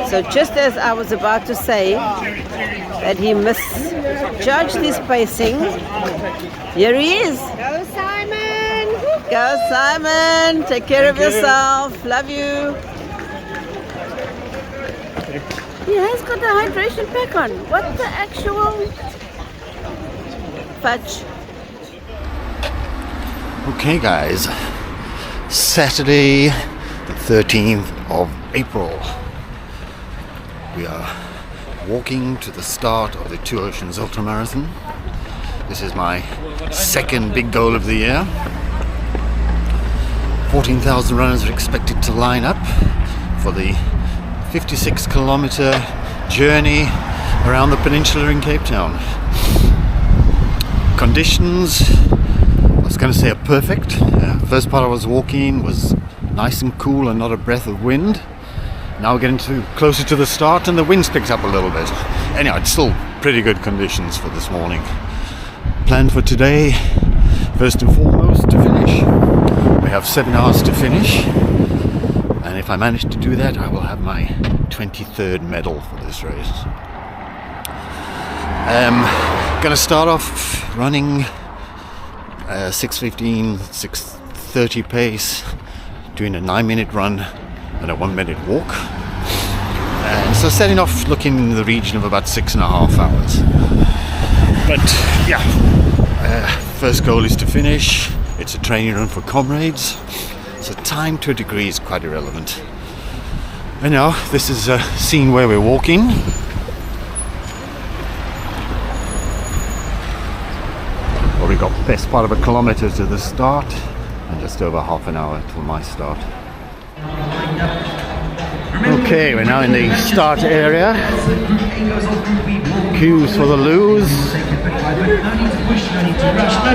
So just as I was about to say that he misjudged his pacing, here he is. Go Simon! Go Simon! Take care of yourself. Love you. He has got the hydration pack on. What the actual fudge? Okay guys, Saturday the 13th of April. We are walking to the start of the Two Oceans Ultramarathon. This is my second big goal of the year. 14,000 runners are expected to line up for the 56-kilometer journey around the peninsula in Cape Town. Conditions, I was going to say, are perfect. First part I was walking was nice and cool and not a breath of wind. Now we're getting closer to the start and the wind's picked up a little bit. Anyhow, it's still pretty good conditions for this morning. Plan for today, first and foremost, to finish. We have 7 hours to finish. And if I manage to do that, I will have my 23rd medal for this race. Going to start off running 6:15, 6:30 pace, doing a 9-minute run and a 1-minute walk. And so setting off looking in the region of about 6.5 hours. But yeah, first goal is to finish. It's a training run for COMRADES. So time to a degree is quite irrelevant. And now this is a scene where we're walking. Well, we've got best part of a kilometre to the start and just over half an hour till my start. Okay, we're now in the start area. Queues for the loos.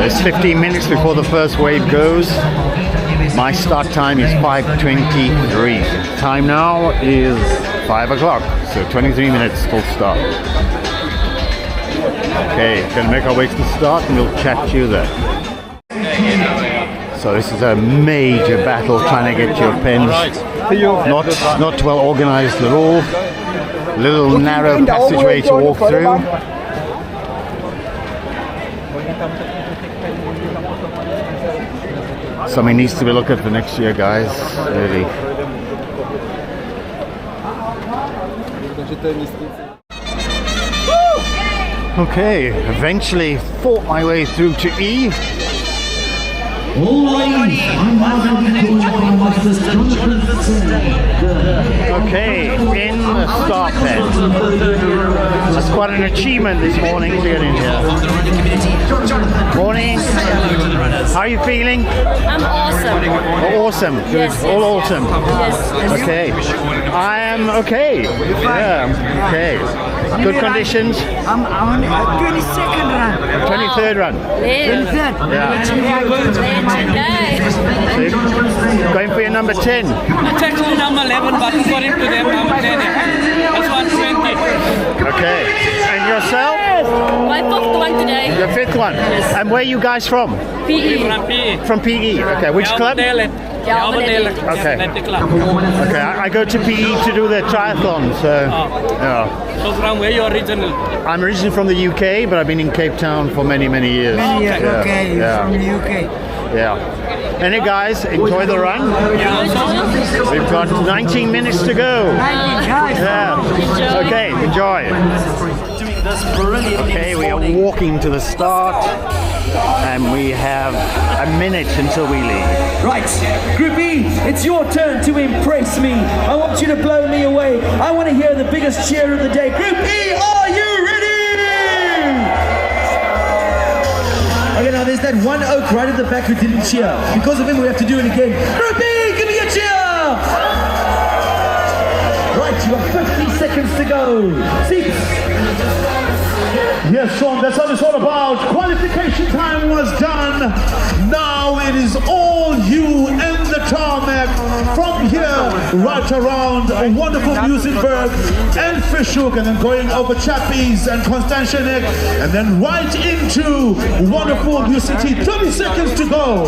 It's 15 minutes before the first wave goes. My start time is 5:23. Time now is 5 o'clock, so 23 minutes till start. Okay, gonna make our way to the start and we'll catch you there. So this is a major battle trying to get your pens. Not well organized at all. Little narrow passageway to walk through. Something needs to be looked at for next year, guys. Really. Okay, eventually fought my way through to E. Okay, in the start pen. That's quite an achievement this morning to get in here. Morning. How are you feeling? I'm awesome. Oh, awesome. Good. Yes, All awesome. Yes. Okay. I am okay. Yeah. Okay. Good conditions. I'm on 22nd run. 23rd run. 23rd. Going for your number 10. It's actually number 11, but according to them, number 10. That's 120. Okay. And yourself? My fifth one today. The 5th one. Yes. And where are you guys from? PE. From PE. From PE. Okay. Which club? Okay. Okay. I go to PE to do the triathlon. So. Yeah. So from where you originally? I'm originally from the UK, but I've been in Cape Town for many years. Okay, Yeah. from the UK. Yeah. Any guys, enjoy the run. We've got 19 minutes to go. Yeah. Okay, enjoy. Okay, we are walking to the start, and we have a minute until we leave. Right, Group E, it's your turn to impress me. I want you to blow me away. I want to hear the biggest cheer of the day. Group E, are you ready? Okay, now there's that one oak right at the back who didn't cheer. Because of him, we have to do it again. Group E, give me a cheer! Right, you have 50 seconds to go. Seats. Yes, Sean, that's what it's all about. Qualification time was done. Now it is all you and the tarmac from here right around wonderful Musenberg and Hoek, and then going over Chappies and Constantia Nek, and then right into wonderful New City. 30 seconds to go.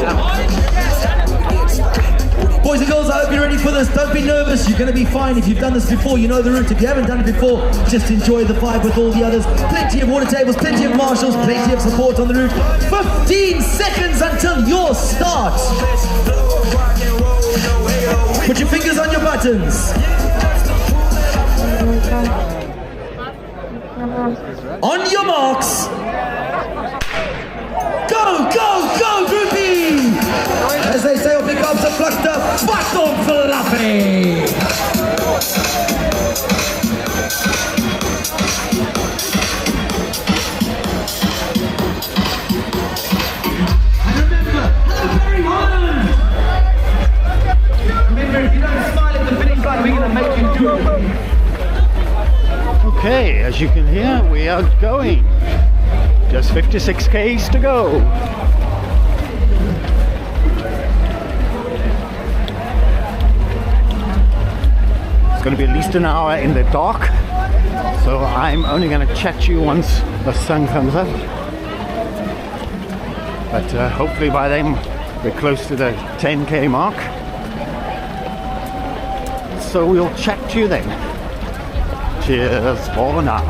Boys and girls, I hope you're ready for this. Don't be nervous, you're going to be fine. If you've done this before, you know the route. If you haven't done it before, just enjoy the vibe with all the others. Plenty of water tables, plenty of marshals, plenty of support on the route. 15 seconds until your start. Put your fingers on your buttons. On your marks. Go, go, go, groupie! As they say, op die kant se vlakte, pak hom fluffy! And remember, everyone! Remember, if you don't smile at the finish line, we're going to make you do it. Okay, as you can hear, we are going. Just 56 k's to go. It's going to be at least an hour in the dark, so I'm only going to chat to you once the sun comes up. But hopefully by then we're close to the 10k mark. So we'll chat to you then. Cheers for now.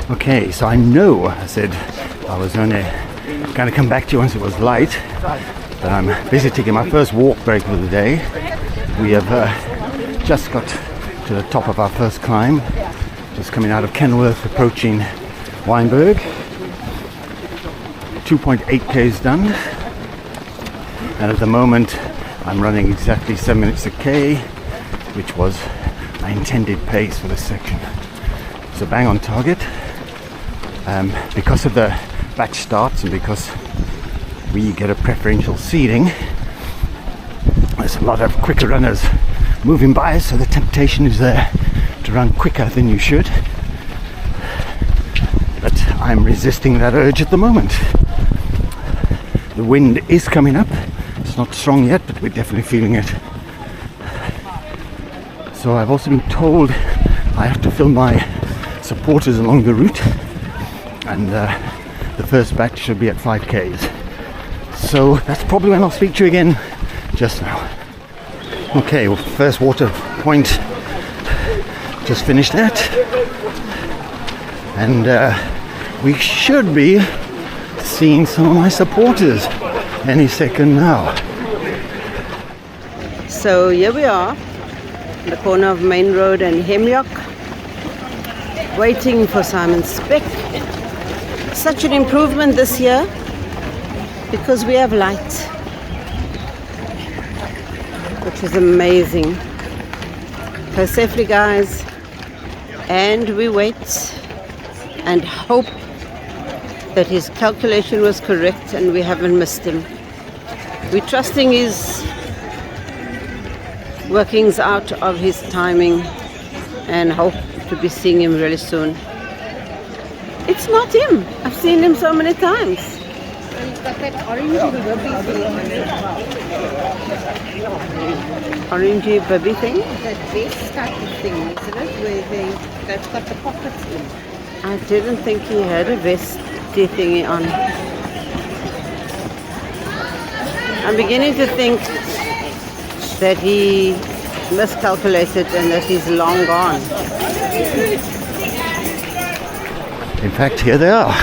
Okay, so I know I said I was only going to come back to you once it was light, but I'm busy taking my first walk break of the day. We have just got to the top of our first climb, just coming out of Kenworth, approaching Weinberg. 2.8 k's done, and at the moment I'm running exactly 7 minutes a k, which was my intended pace for this section. So bang on target. Because of the batch starts and because we get a preferential seeding, there's a lot of quicker runners moving by, so the temptation is there to run quicker than you should. But I'm resisting that urge at the moment. The wind is coming up. It's not strong yet, but we're definitely feeling it. So I've also been told I have to film my supporters along the route, and the first batch should be at 5k's. So that's probably when I'll speak to you again just now. Okay, well, first water point, just finished that, and we should be seeing some of my supporters any second now. So here we are, the corner of Main Road and Hemyock, waiting for Simon Speck. Such an improvement this year because we have light, which is amazing. Go safely, guys, and we wait and hope that his calculation was correct and we haven't missed him. We're trusting his workings out of his timing and hope to be seeing him really soon. It's not him. I've seen him so many times. And he's got that orangey Bibby thing? that vest type of thing, isn't it? Where that's got the pockets in. I didn't think he had a vesty thingy on. I'm beginning to think that he miscalculated and that he's long gone. In fact, here they are.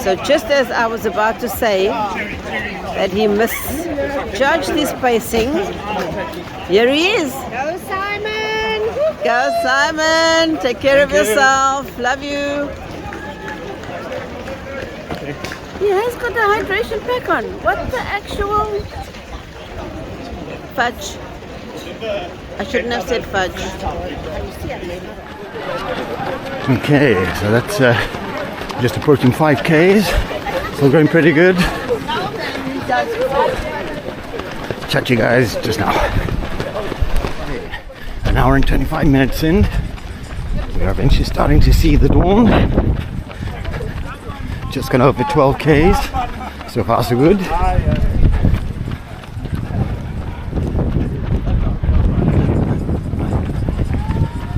So just as I was about to say that he misjudged his pacing, here he is. Go, Simon! Go, Simon. Take care of yourself. Love you. He has got a hydration pack on. What the actual fudge? I shouldn't have said fudge. Okay, so that's just approaching 5k's. Still going pretty good. Chat to you guys just now. An hour and 25 minutes in. We are eventually starting to see the dawn. Just gone over 12k's. So far so good.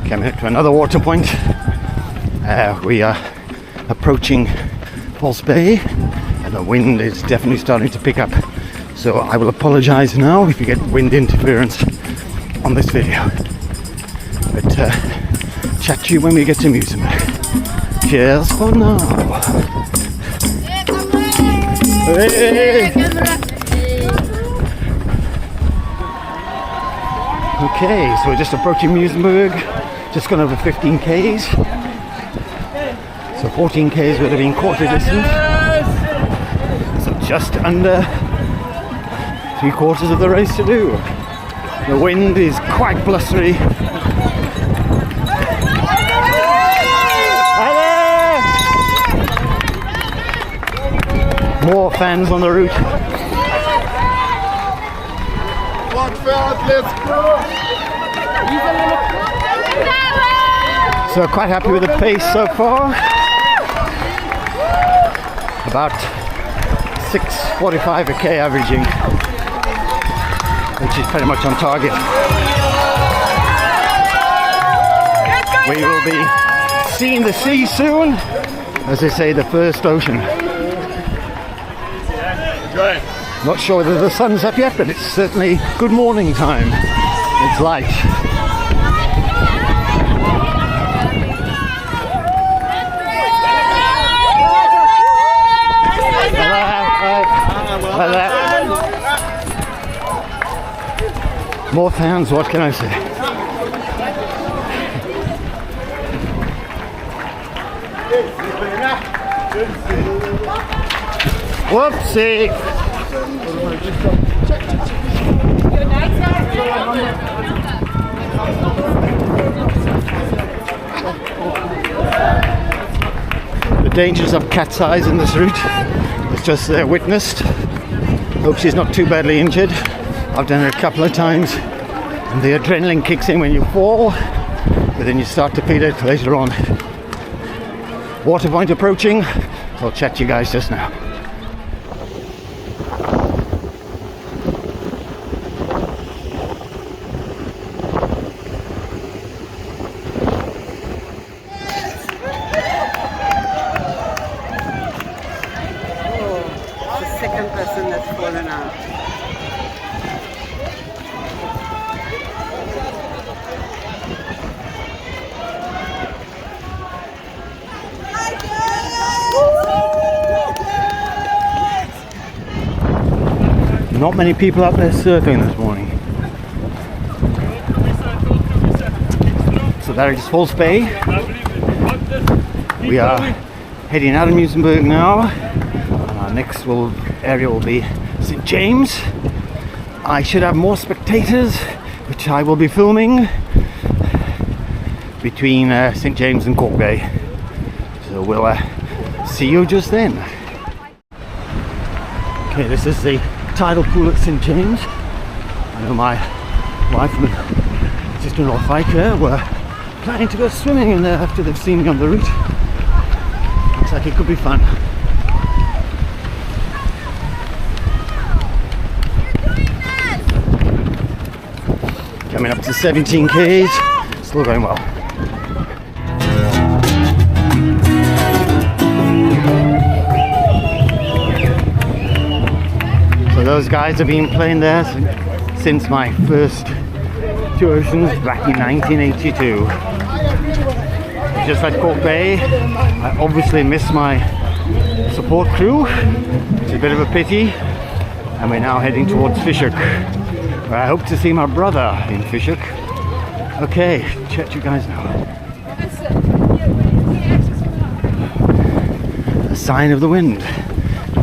Coming up to another water point. We are approaching False Bay at the wind is definitely starting to pick up. So I will apologize now if you get wind interference on this video. But chat to you when we get to Musenberg. Cheers for now. Hey. Okay, so we're just approaching Musenberg. Just gone over 15 Ks. So 14 Ks would have been quarter distance. So just under 3/4 of the race to do. The wind is quite blustery. More fans on the route. Let's go! So quite happy with the pace so far. About 6:45 a K averaging, which is pretty much on target. We will be seeing the sea soon, as they say, the first ocean. Not sure whether the sun's up yet, but it's certainly good morning time. It's light. More fans, what can I say? Whoopsie! The dangers of cat's eyes in this route is just witnessed. Hope she's not too badly injured. I've done it a couple of times, and the adrenaline kicks in when you fall, but then you start to feel it later on. Water point approaching. I'll chat to you guys just now. The second person that's fallen out. Not many people out there surfing this morning. So that is False Bay. We are heading out of Musenberg now. And our next area will be St. James. I should have more spectators, which I will be filming between St. James and Cork Bay. So we'll see you just then. Okay, this is the tidal pool at St. James. I know my wife and sister-in-law Fiker were planning to go swimming in there after they've seen me on the route. Looks like it could be fun. Coming up to 17 Ks, still going well. Those guys have been playing there since my first two oceans back in 1982. Just like Cork Bay, I obviously miss my support crew, which is a bit of a pity, and we're now heading towards Hoek, where I hope to see my brother in Hoek. Okay, chat to you guys now. A sign of the wind,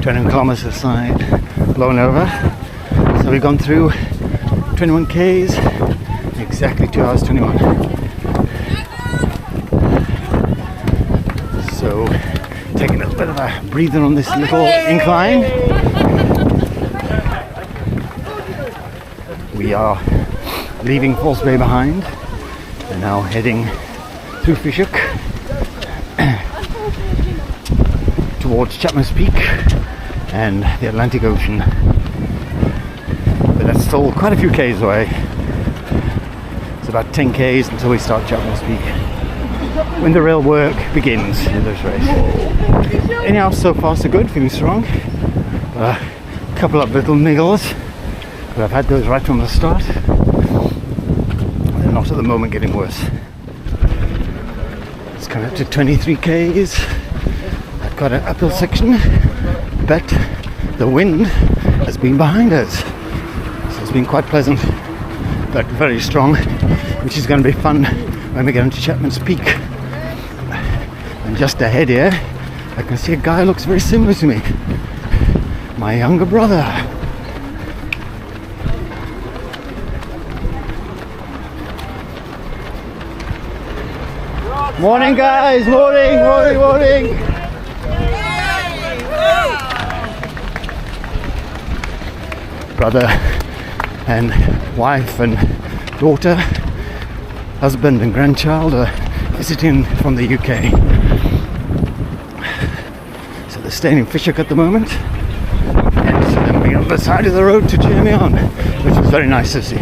20 kilometers aside. Blown over. So we've gone through 21 Ks, exactly 2 hours 21. So taking a bit of a breather on this little incline. We are leaving False Bay behind and now heading through Hoek towards Chapman's Peak and the Atlantic Ocean, but that's still quite a few Ks away. It's about 10 Ks until we start Chapman's Peak. when the real work begins in this race. Anyhow, so far so good, feeling strong. A couple of little niggles, but I've had those right from the start. They're not at the moment getting worse. It's coming up to 23 k's. I've got an uphill section, but the wind has been behind us. So it's been quite pleasant, but very strong, which is going to be fun when we get into Chapman's Peak. And just ahead here, I can see a guy who looks very similar to me. My younger brother. Morning guys, morning. Brother and wife and daughter, husband and grandchild are visiting from the UK. So they're staying in Fisher at the moment. And so they're moving on the side of the road to cheer me on, which was very nice to see.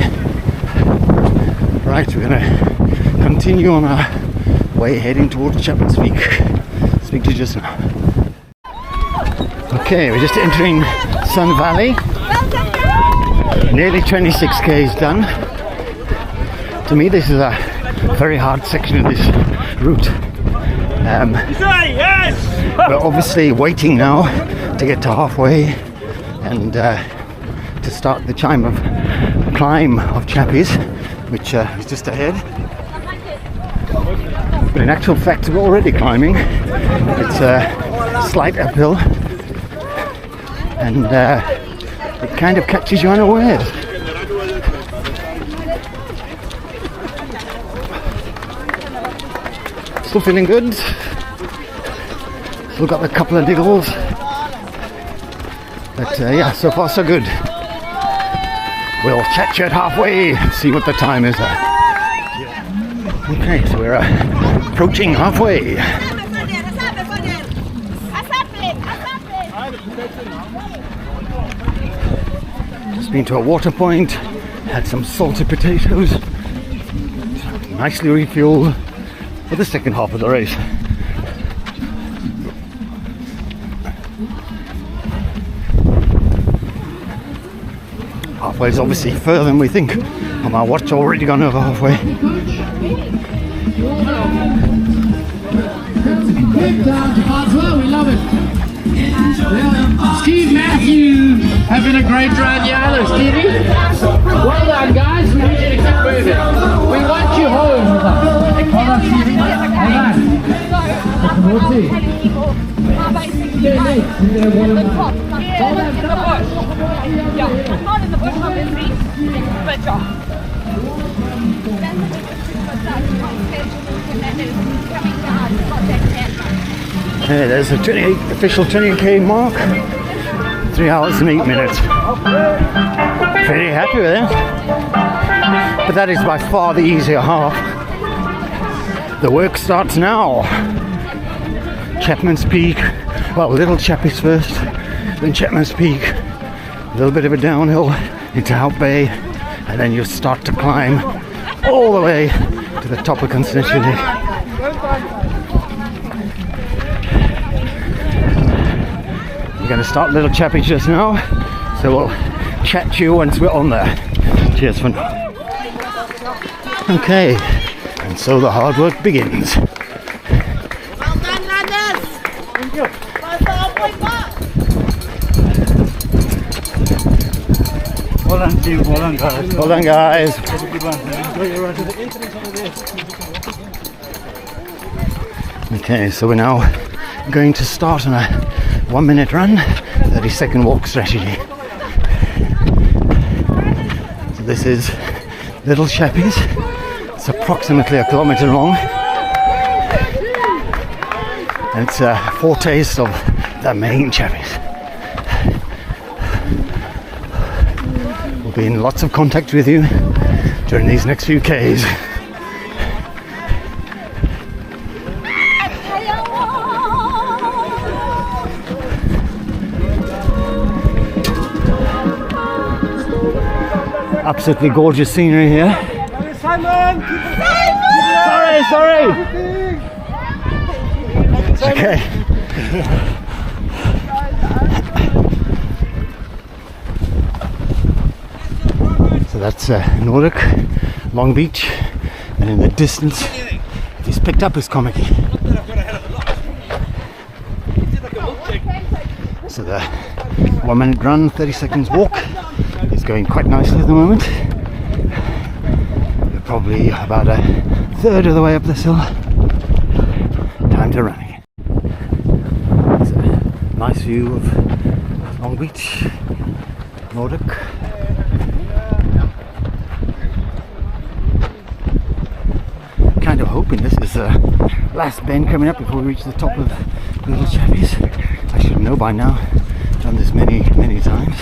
Right, we're going to continue on our way heading towards Chapman's Peak. Speak to you just now. Okay, we're just entering Sun Valley. Nearly 26 k's done. To me, this is a very hard section of this route. We're obviously waiting now to get to halfway and to start the climb of Chappies, which is just ahead. But in actual fact, we're already climbing. It's a slight uphill, and it kind of catches you unawares. Still feeling good. Still got a couple of niggles. But yeah, so far so good. We'll chat halfway, see what the time is. Okay, so we're approaching halfway. Just been to a water point, had some salted potatoes, nicely refueled for the second half of the race. Halfway is obviously further than we think. On our watch, already gone over halfway. We love it. Steve Matthews having a great run. Yeah, hello, Stevie. Well done, guys. We need you to keep moving. We want you home with us. Hold on, Stevie. Hold on. Yeah, there's a official 28k mark. 3 hours and 8 minutes. Pretty happy with it. But that is by far the easier half. The work starts now. Chapman's Peak. Well, Little Chappies first, then Chapman's Peak. A little bit of a downhill into Hoek Bay, and then you start to climb all the way to the top of Constantia Nek. We're going to start Little Chappies just now, so we'll chat to you once we're on there. Cheers for now. Okay, and so the hard work begins. Well done, ladders! Thank you. Well done, team. Well done, guys. Well done, guys. Okay, so we're now going to start on a 1 minute run, 30-second walk strategy. So this is Little Chappies. It's approximately 1 kilometer long. And it's a foretaste of the main Chappies. We'll be in lots of contact with you during these next few Ks. Absolutely gorgeous scenery here. Simon! Sorry! Okay. So that's Nordic, Long Beach, and in the distance he's picked up his comic. So the 1 minute run, 30 seconds walk is going quite nicely at the moment. We're probably about a third of the way up this hill. Time to run again. It's a nice view of Long Beach, Nordic. Kind of hoping this is the last bend coming up before we reach the top of Little Chappies. I should know by now. Done this many times.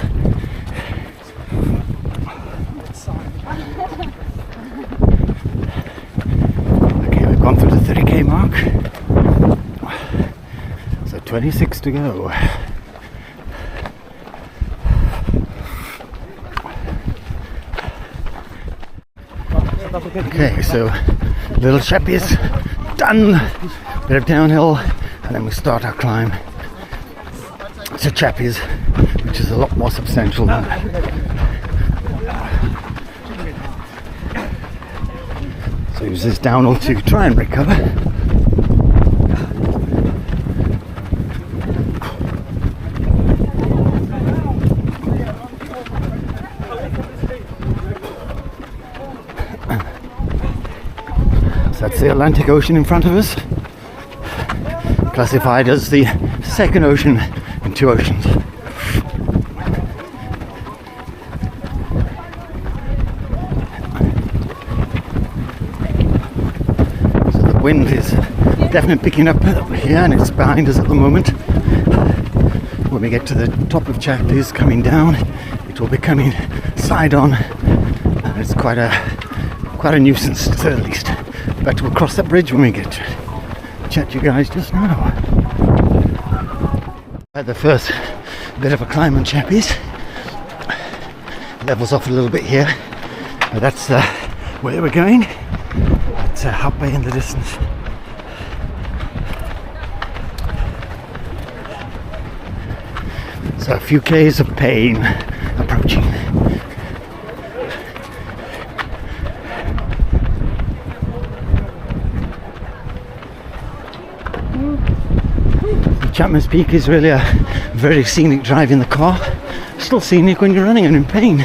Okay, we've gone through the 30k mark. So 26 to go. Okay, so Little Chappies done. Bit of downhill, and then we start our climb to Chappies, which is a lot more substantial than so use this downhill to try and recover. So that's the Atlantic Ocean in front of us, classified as the second ocean in two oceans. So the wind is definitely picking up here, and it's behind us at the moment. When we get to the top of Chappies coming down, it will be coming side on, and it's quite a nuisance to say the least. But we'll cross that bridge when we get to it. Chat to you guys just now. At the first bit of a climb on Chappies, levels off a little bit here, but that's where we're going. It's Hoek in the distance. So a few k's of pain approaching. Chapman's Peak is really a very scenic drive in the car. Still scenic when you're running and in pain.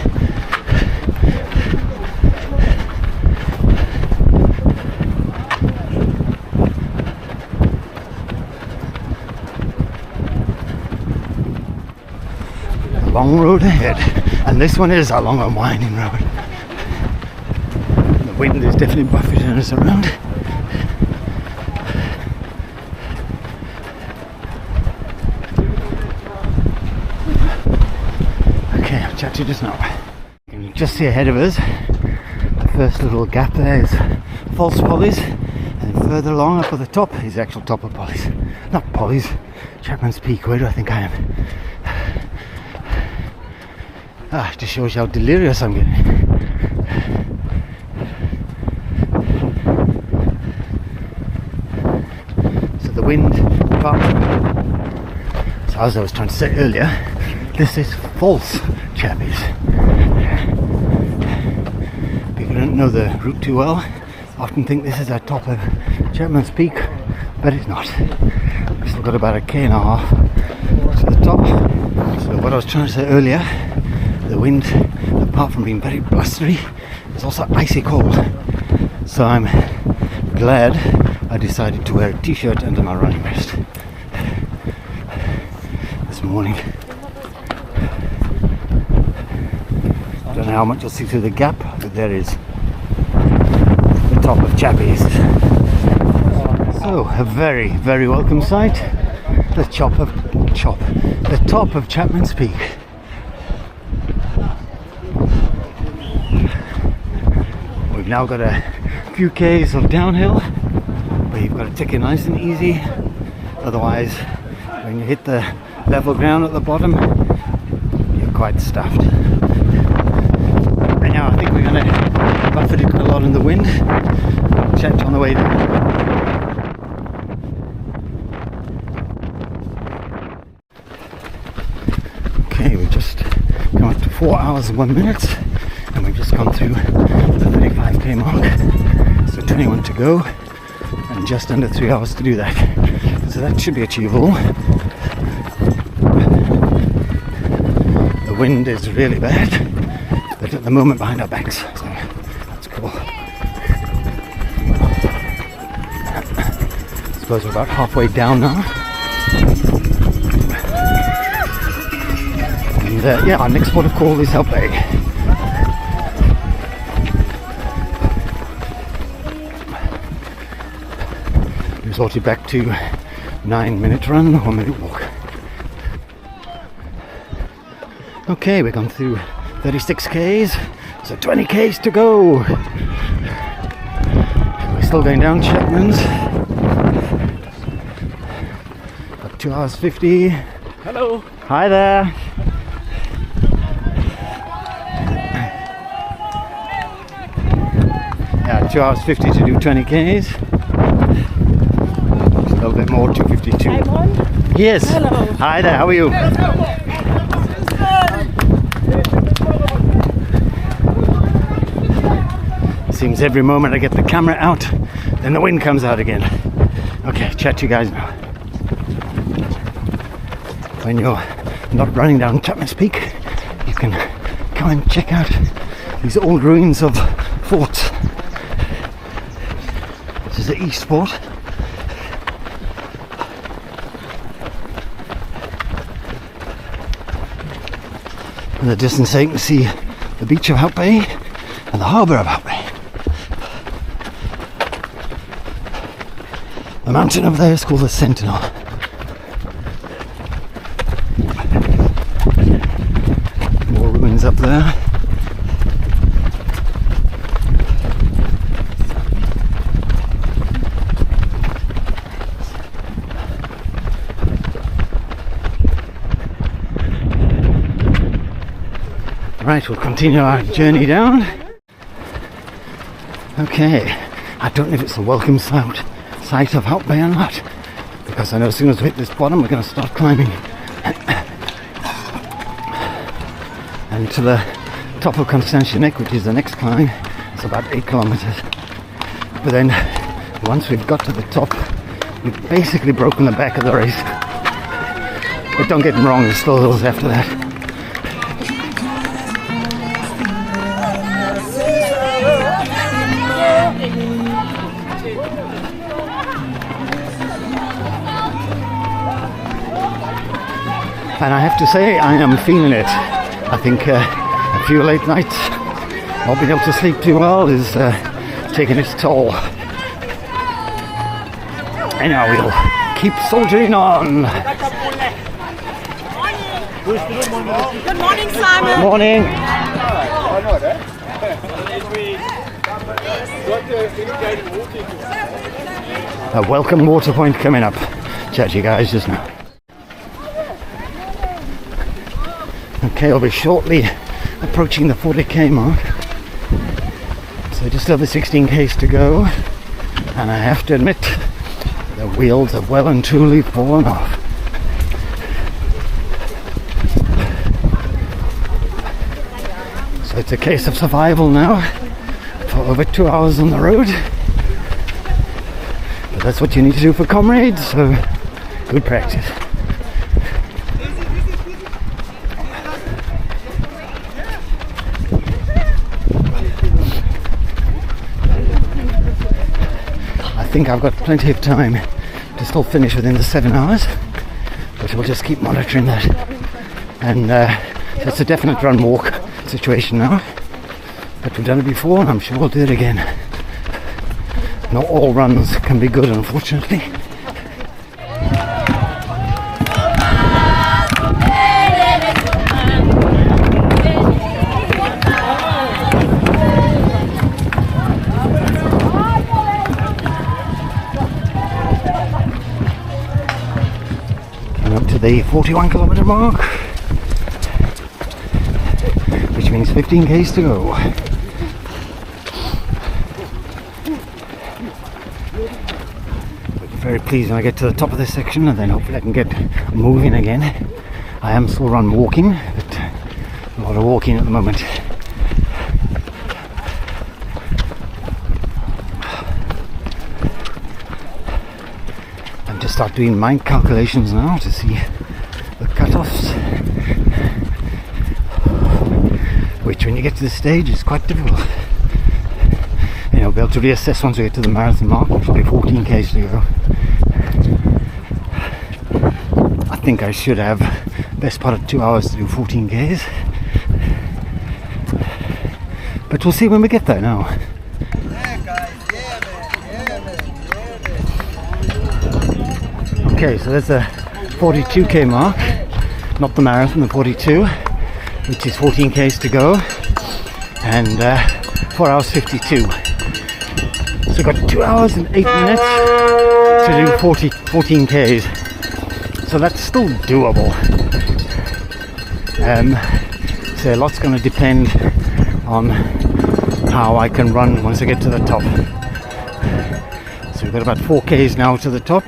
A long road ahead, and this one is a long and winding road. The wind is definitely buffeting us around. Chatted just now. You can just see ahead of us, the first little gap there is false pollies, and then further along up at the top is the actual top of pollies. Not pollies, Chapman's Peak. Where do I think I am? It just shows you how delirious I'm getting. So the wind up. So as I was trying to say earlier, this is false Chappies. People who don't know the route too well often think this is the top of Chapman's Peak, but it's not. We've still got about 1.5 k's to the top. So what I was trying to say earlier, the wind, apart from being very blustery, is also icy cold. So I'm glad I decided to wear a t-shirt under my running vest this morning. I don't know how much you'll see through the gap, but there is the top of Chappies. So a very, very welcome sight. The top of Chapman's Peak. We've now got a few k's of downhill, but you've got to take it nice and easy. Otherwise, when you hit the level ground at the bottom, you're quite stuffed. Right now I think we're going to buffet it quite a lot in the wind. Checked on the way down. 4 hours and 1 minute, and we've just gone through the 35k mark. So 21 to go, and just under 3 hours to do that. So that should be achievable. The wind is really bad, but at the moment behind our backs, so that's cool. I suppose we're about halfway down now. And yeah, our next port of call is Hoek. Resorted back to 9-minute run, 1-minute walk. Okay, we've gone through 36 Ks, so 20 Ks to go. We're still going down Chapman's. About 2 hours 50. Hello. Hi there. Yeah, 2 hours 50 to do 20 Ks. Just a little bit more, 2:52. Yes. Hello. Hi there, how are you? Seems every moment I get the camera out, then the wind comes out again. Okay, chat to you guys now. When you're not running down Chapman's Peak, you can come and check out these old ruins of forts. This is the East Fort. In the distance there you can see the beach of Hoek Bay and the harbour of Hoek Bay. The mountain over there is called the Sentinel. More ruins up there. Right, we'll continue our journey down. Okay, I don't know if it's a welcome sight of Hoek Bay or not, because I know as soon as we hit this bottom we're going to start climbing. And to the top of Constantia Nek, which is the next climb, it's about 8 kilometers. But then once we've got to the top, we've basically broken the back of the race. But don't get me wrong, there's still hills after that. And I have to say, I am feeling it. I think a few late nights, not being able to sleep too well, is taking its toll. Anyhow, we'll keep soldiering on. Good morning, Simon. Morning. A welcome water point coming up. Chat to you guys just now. Okay, I'll be shortly approaching the 40k mark. So just over 16 Ks to go. And I have to admit, the wheels have well and truly fallen off. So it's a case of survival now for over 2 hours on the road. But that's what you need to do for comrades, so good practice. I think I've got plenty of time to still finish within the 7 hours, but we'll just keep monitoring that. And so it's a definite run walk situation now, but we've done it before and I'm sure we'll do it again. Not all runs can be good, unfortunately. Up to the 41 kilometer mark, which means 15 Ks to go. Very pleased when I get to the top of this section, and then hopefully I can get moving again. I am still run walking, but a lot sort of walking at the moment. And to start doing mind calculations now to see the cutoffs, which when you get to this stage is quite difficult. You know, be able to reassess once we get to the marathon mark, which will be 14 k's to go. I think I should have best part of 2 hours to do 14 k's, but we'll see when we get there now. Okay, so there's a 42k mark, not the marathon, the 42, which is 14 k's to go, and 4 hours 52. So we've got 2 hours and 8 minutes to do 14 k's. So that's still doable. So a lot's going to depend on how I can run once I get to the top. So we've got about 4 k's now to the top.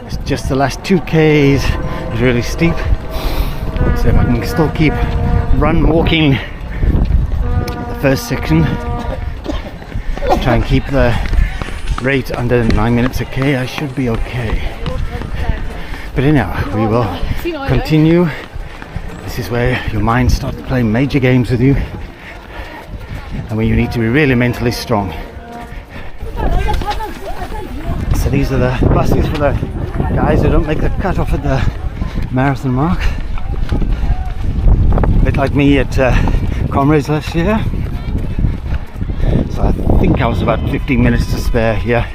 It's just the last 2 k's is really steep. So if I can still keep walking the first section, try and keep the rate under 9 minutes a k, I should be okay. But anyhow, we will continue. This is where your mind starts playing major games with you, and when you need to be really mentally strong. So these are the buses for the guys who don't make the cut-off at the marathon mark. A bit like me at COMRADES last year. So I think I was about 15 minutes to spare here.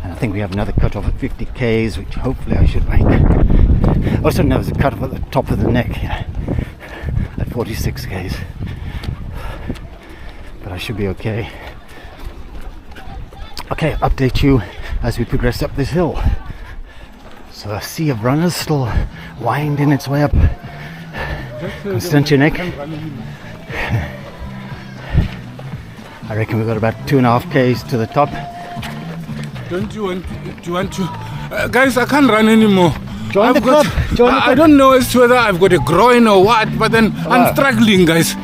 And I think we have another cut-off at 50 k's, which hopefully I should make. Oh, so no, there's a cut-off at the top of the neck here at 46 k's. But I should be okay. Okay, update you as we progress up this hill. So a sea of runners still winding its way up Constantia Nek. I reckon we've got about 2.5 k's to the top. Do you want to? Guys, I can't run anymore. Join the club. I don't know as to whether I've got a groin or what, but then I'm struggling, guys.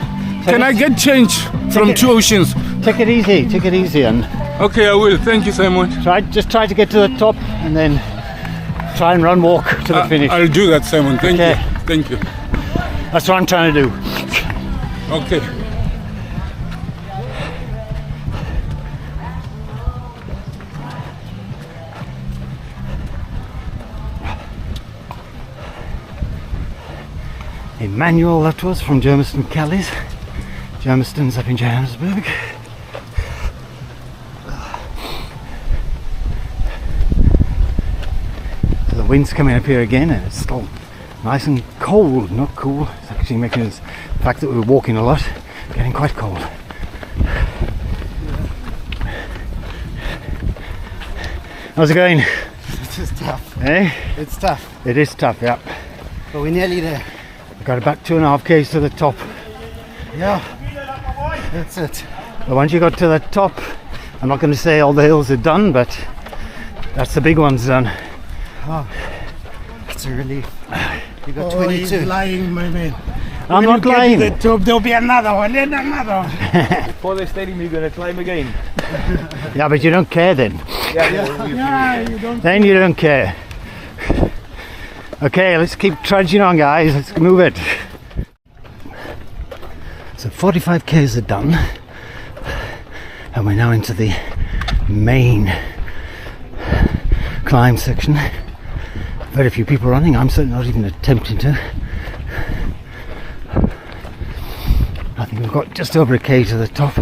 Can I get change from Two Oceans? Take it easy, and okay, I will. Thank you, Simon. Just try to get to the top, and then try and walk to the finish. I'll do that, Simon. Thank you. That's what I'm trying to do. Okay. Emmanuel, that was from Germiston Callies. Germiston's up in Johannesburg. So the wind's coming up here again, and it's still nice and cold, not cool. It's actually making us, the fact that we're walking a lot, getting quite cold. How's it going? It's just tough. Eh? It's tough. It is tough, yeah. But we're nearly there. We've got about 2.5 k's to the top. Yeah. That's it. But once you got to the top, I'm not going to say all the hills are done, but that's the big ones done. Oh, it's a relief. You got 22. He's lying, my man. I'm not lying. The top, there'll be another one and another one. Before they steady me, you're going to climb again. Yeah, but you don't care then. Yeah, you don't. Then you don't care. Okay, let's keep trudging on, guys. Let's move it. So 45 k's are done, and we're now into the main climb section. Very few people running. I'm certainly not even attempting to. I think we've got just over a k to the top,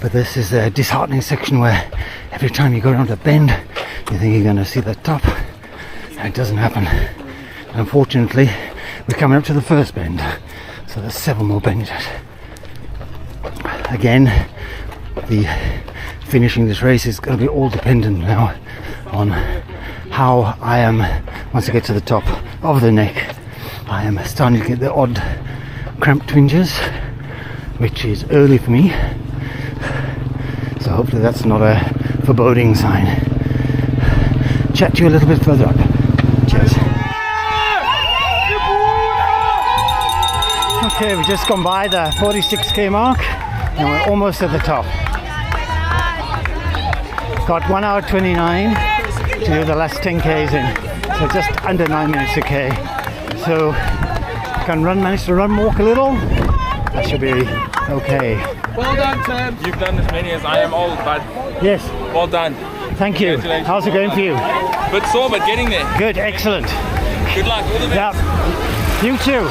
but this is a disheartening section where every time you go around a bend you think you're going to see the top, and it doesn't happen. Unfortunately, we're coming up to the first bend, so there's 7 more bends. Again, the finishing this race is going to be all dependent now on how I am once I get to the top of the neck. I am starting to get the odd cramp twinges, which is early for me, so hopefully that's not a foreboding sign. Chat to you a little bit further up. Cheers. Okay, we've just gone by the 46k mark and we're almost at the top. Got 1 hour 29 to do the last 10k's in, so just under 9 minutes a k. So can manage to walk a little. That should be okay. Well done, Tim. You've done as many as I am old, bud. Yes. Well done. Thank you. How's it going for you? Bit sore, but getting there. Good, excellent. Good luck. All the best. Yeah. You too.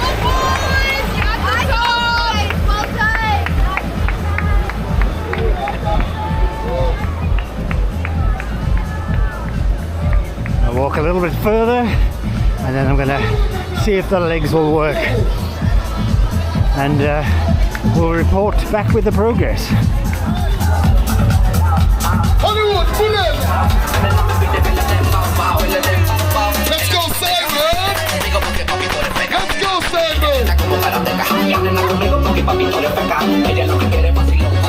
I'll walk a little bit further and then I'm going to see if the legs will work. And we'll report back with the progress. Hollywood, bullet! Let's go, Simon! Let's go, Simon!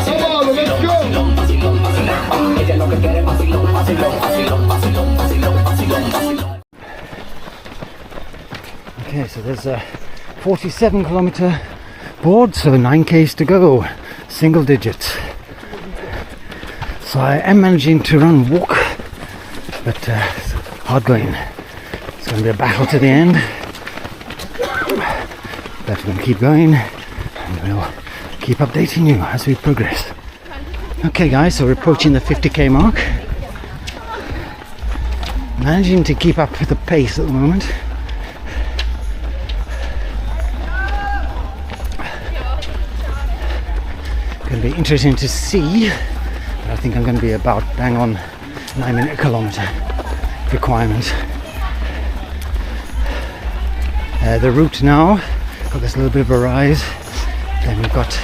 Come on, let's go! Okay, so there's a 47-kilometer board, so 9k's to go, single digits. So I am managing to run and walk, but it's hard going. It's going to be a battle to the end. But we're going to keep going and we'll keep updating you as we progress. Okay guys, so we're approaching the 50k mark. Managing to keep up with the pace at the moment. Going to be interesting to see, but I think I'm going to be about bang on 9 minute a kilometer requirement. The route now, got this little bit of a rise, then we've got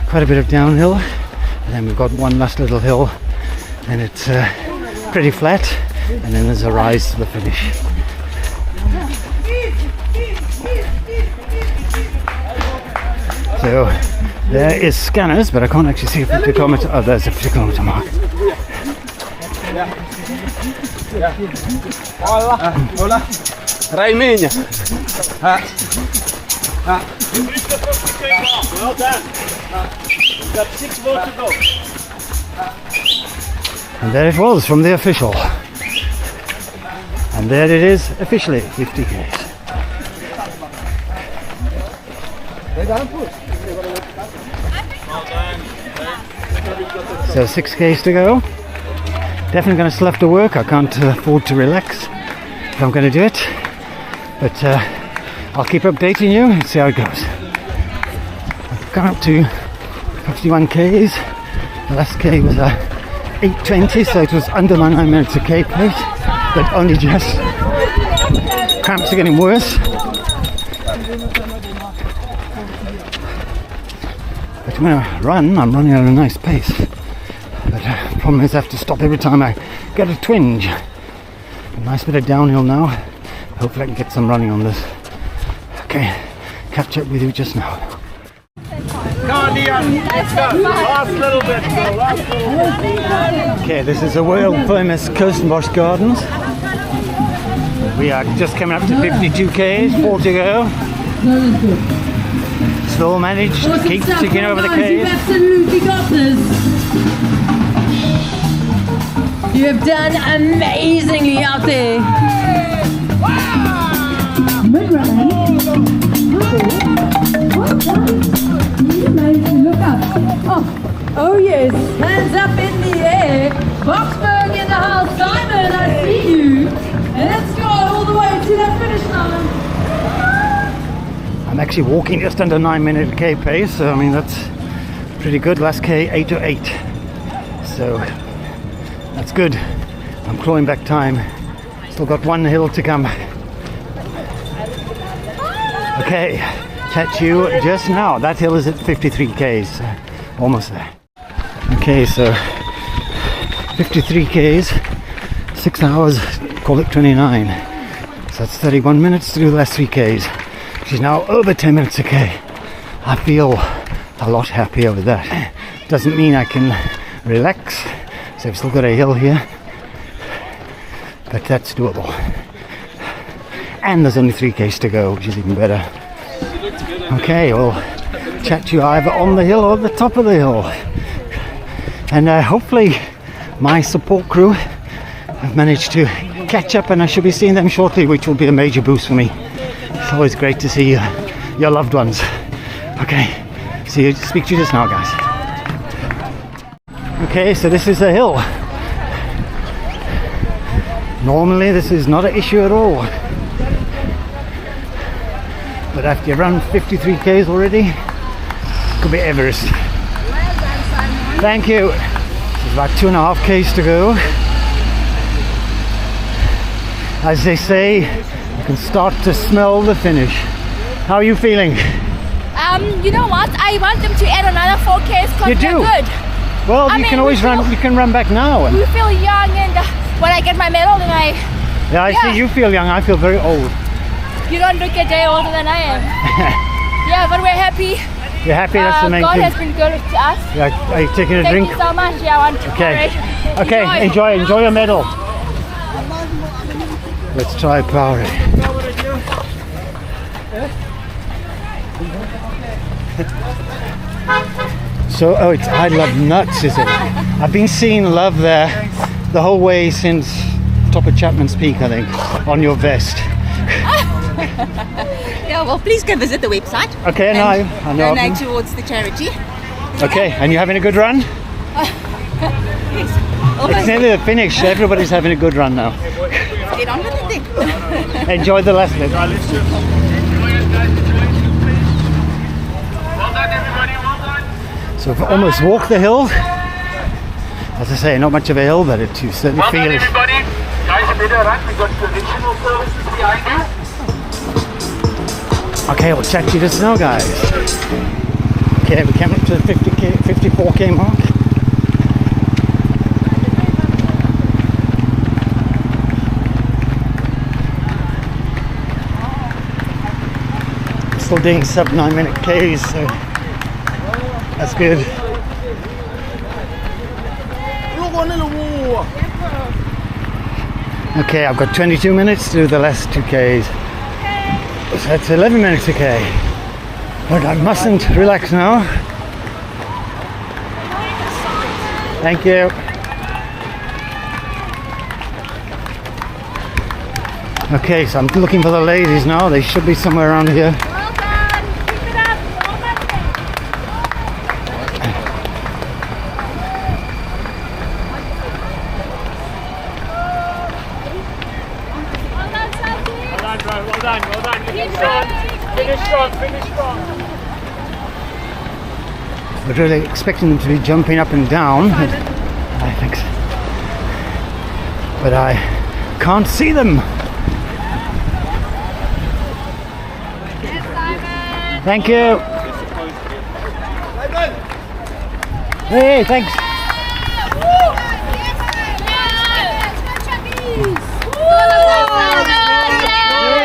quite a bit of downhill, and then we've got one last little hill, and it's pretty flat, and then there's a rise to the finish. So there is scanners, but I can't actually see a 50 kilometer. Oh, there's a 50 kilometer mark. Hola. Raiminha. Well done. Got 6 more to go. And there it was from the official. And there it is officially, 50k. So 6k's to go. Definitely going to still have to work. I can't afford to relax if I'm going to do it. But I'll keep updating you and see how it goes. I've gone up to 51k's. The last k was 8:20, so it was under my 9 minutes a k pace, but only just. Cramps are getting worse. But when I run, I'm running at a nice pace. But the problem is I have to stop every time I get a twinge. A nice bit of downhill now. Hopefully I can get some running on this. Okay, catch up with you just now. Last little bit. Okay, this is the world famous Constantia Gardens. We are just coming up to 52k's, 4 to go. Still managed to keep ticking over the k's. You've absolutely got this. You have done amazingly out there. Look up. Oh yes, hands up in the air. Boxberg in the house. Simon, I see you. And let's go all the way to that finish line. I'm actually walking just under 9 minute k pace, so I mean that's pretty good. Last k 8:08, so that's good. I'm clawing back time. Still got one hill to come. Okay, catch you just now. That hill is at 53k's, almost there. Okay, so 53k's, 6 hours, call it 29. So that's 31 minutes to do the last 3k's. She's now over 10 minutes a k. I feel a lot happier with that. Doesn't mean I can relax, so I've still got a hill here, but that's doable. And there's only 3k's to go, which is even better. You look together. Okay, we'll chat to you either on the hill or the top of the hill. And hopefully my support crew have managed to catch up, and I should be seeing them shortly, which will be a major boost for me. It's always great to see your loved ones. Okay, speak to you just now, guys. Okay, so this is a hill. Normally this is not an issue at all, but after you run 53 k's already, it could be Everest. Thank you. There's about 2.5 k's to go. As they say, you can start to smell the finish. How are you feeling? You know what? I want them to add another 4 k's because You do? good. Well, you can always run. You can run back now. We feel young, and when I get my medal, then I see you feel young. I feel very old. You don't look a day older than I am. Yeah, but we're happy. You're happy? That's the main God thing. has been good to us. Yeah, are you taking a Thank drink? you so much. Yeah, I want to. Okay, enjoy your medal. Let's try Powerade. So, it's I Love Nuts, is it? I've been seeing love there the whole way since top of Chapman's Peak, I think, on your vest. Yeah, well, please go visit the website. Okay, I know. Donate towards the charity. Okay, and you having a good run? It's nearly the finish. Everybody's having a good run now. Get on with it then. Enjoy the last bit. So we've almost walked the hill. As I say, not much of a hill, but you certainly feel it. Okay, we'll chat to you just now, guys. Okay, we came up to the 54k mark. Still doing sub 9-minute Ks, so that's good. Okay, I've got 22 minutes to do the last 2 Ks. So that's 11 minutes okay. But I mustn't relax now. Thank you. Okay, so I'm looking for the ladies now. They should be somewhere around here. I was really expecting them to be jumping up and down, I think, but I can't see them. Thank you. Hey, thanks.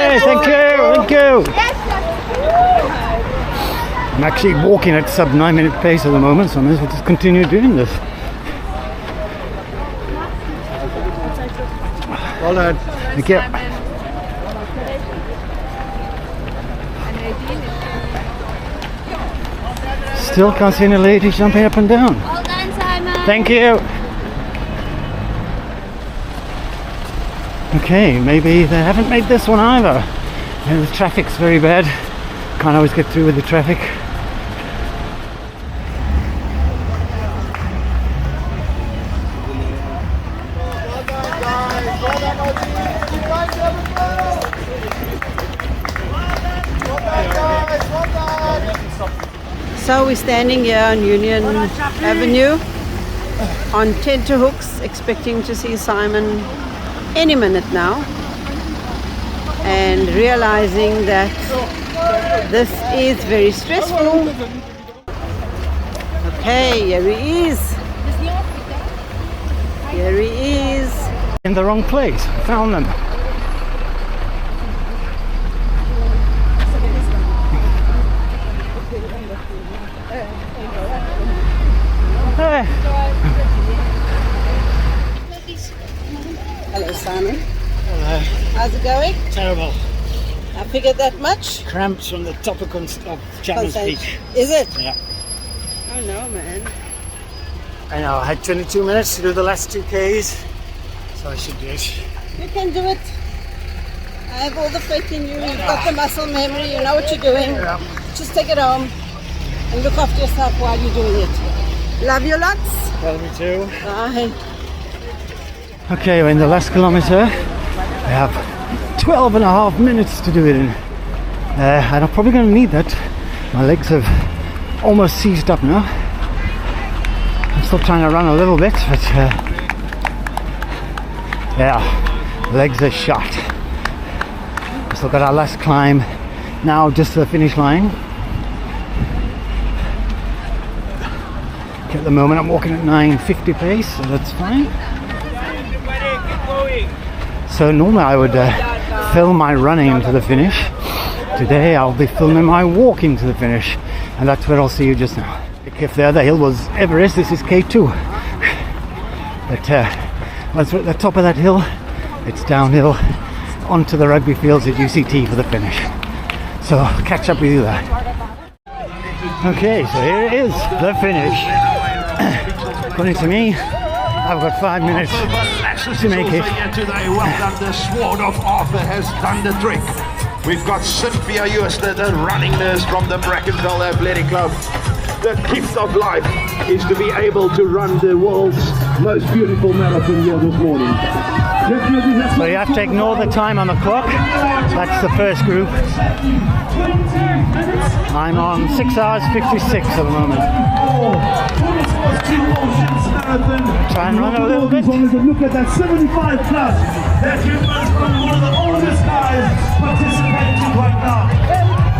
Hey, thank you, thank you. I'm actually walking at sub 9-minute pace at the moment, so I may as well just continue doing this. Well done. Thank you. Still can't see any ladies jumping up and down. Well done, Simon. Thank you. Okay, maybe they haven't made this one either. The traffic's very bad. Can't always get through with the traffic. So we're standing here on Union Avenue on tenterhooks, expecting to see Simon any minute now, and realizing that this is very stressful. Okay, here he is. Here he is. In the wrong place. Found them. Hey. Hello, Simon. Hello. How's it going? Terrible. I figured that much. Cramps from the top of Chapman's Peak. Is it? Yeah. Oh no, man. I know, I had 22 minutes to do the last 2 Ks, so I should do it. You can do it. I have all the faith in you. You've got the muscle memory. You know what you're doing. Yeah. Just take it home and look after yourself while you're doing it. Love you lots. Love me too. Bye. Okay, we're in the last kilometre. I have 12.5 minutes to do it in. And I'm probably going to need that. My legs have almost seized up now. I'm still trying to run a little bit, but yeah, legs are shot. We've still got our last climb now, just to the finish line. Okay, at the moment I'm walking at 9:50 pace, so that's fine. So normally I would film my running to the finish. Today I'll be filming my walking to the finish, and that's where I'll see you just now. If the other hill was Everest, this is K2. But once we're at the top of that hill, it's downhill onto the rugby fields at UCT for the finish. So I'll catch up with you there. Okay, so here it is, the finish. According to me, I've got 5 minutes to make it. Today, well done, the Sword of Arthur has done the trick. We've got Cynthia Eusler, the running nurse from the Brackenfell Athletic Club. The gift of life is to be able to run the world's most beautiful marathon here this morning. So you have to ignore the time on the clock. That's the first group. I'm on 6 hours 56 at the moment. Try and run a little bit. Look at that 75 plus. That is one of the oldest guys participating right now.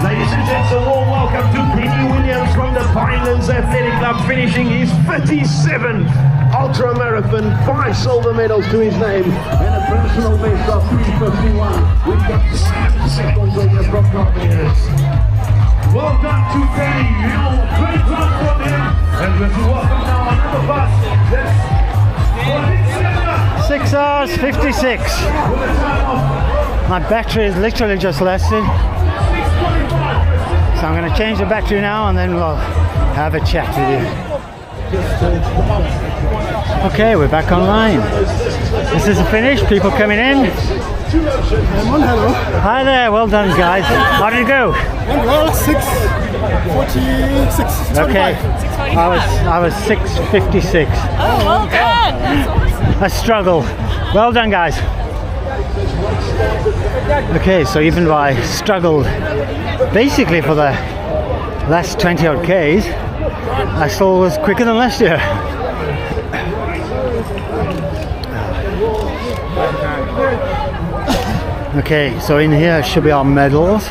Ladies and gents, a warm welcome to Penny Williams from the Pinelands Athletic Club, finishing his 37th ultra marathon, 5 silver medals to his name, and a personal best of 3:51. We've got 7 seconds on your front minutes. Well done to Penny. You know, great run for them. And let's welcome now another bus. That's 6 hours 56. My battery is literally just lasted. So I'm going to change the battery now and then we'll have a chat with you. Okay, we're back online. This is the finish, people coming in. Hello. Hi there, well done guys. How did it go? Well, 6:46. Okay, I was 6:56. Oh, well done. That's awesome. A struggle. Well done guys. Okay, so even though I struggled basically for the last 20 odd Ks, I still was quicker than last year. Okay, so in here should be our medals.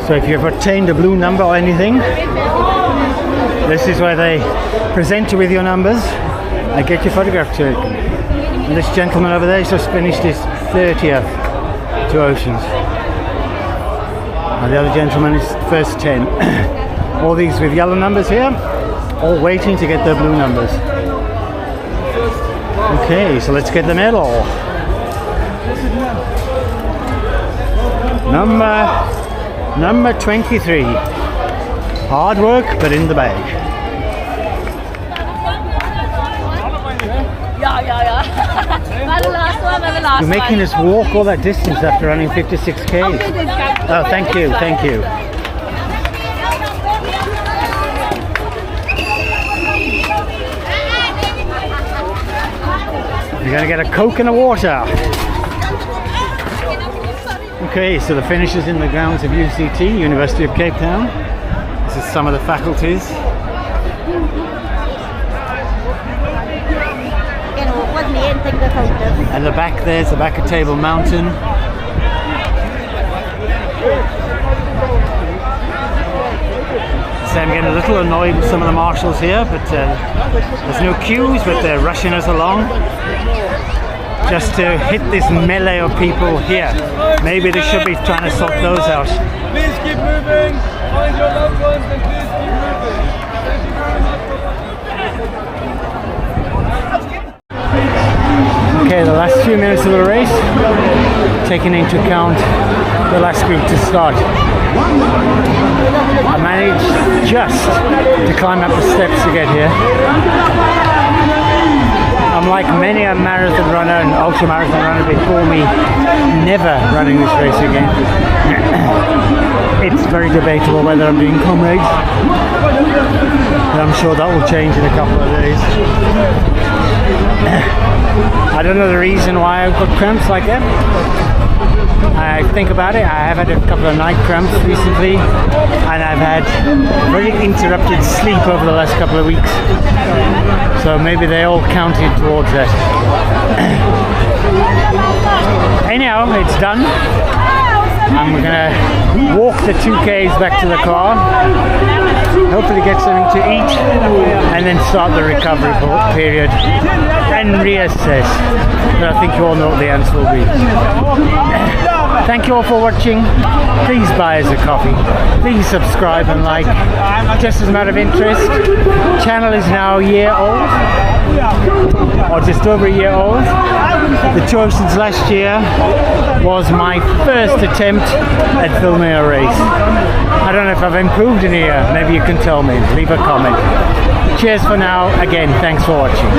So if you've attained a blue number or anything, this is where they present you with your numbers and get your photograph taken. And this gentleman over there has just finished his 30th 2 Oceans. And the other gentleman is first 10. All these with yellow numbers here, all waiting to get their blue numbers. Okay, so let's get the medal. Number 23. Hard work, but in the bag. Yeah. The last one, the last You're making us walk all that distance after running 56 Ks. Oh, thank you. You're going to get a Coke and a water. Okay, so the finish is in the grounds of UCT, University of Cape Town. This is some of the faculties. And the back there's the back of Table Mountain. So I'm getting a little annoyed with some of the marshals here, but there's no queues, but they're rushing us along. just to hit this melee of people here. Maybe they should be trying to sort those out. Please keep moving. Find your loved ones and please keep moving. Thank you very much. Okay, the last few minutes of the race, taking into account the last group to start. I managed just to climb up the steps to get here. I'm like many a marathon runner and ultra marathon runner before me, never running this race again. It's very debatable whether I'm doing COMRADES, but I'm sure that will change in a couple of days. I don't know the reason why I've got cramps like that. I think about it, I have had a couple of night cramps recently, and I've had very interrupted sleep over the last couple of weeks. So maybe they all counted towards that. Anyhow, it's done. I'm gonna walk the 2Ks back to the car, hopefully get something to eat, and then start the recovery period and reassess. But I think you all know what the answer will be. Thank you all for watching. Please buy us a coffee. Please subscribe and like. Just as a matter of interest, channel is now a year old, or just over a year old. The Choices last year was my first attempt at filming a race. I don't know if I've improved in a year. Maybe you can tell me. Leave a comment. Cheers for now. Again, thanks for watching.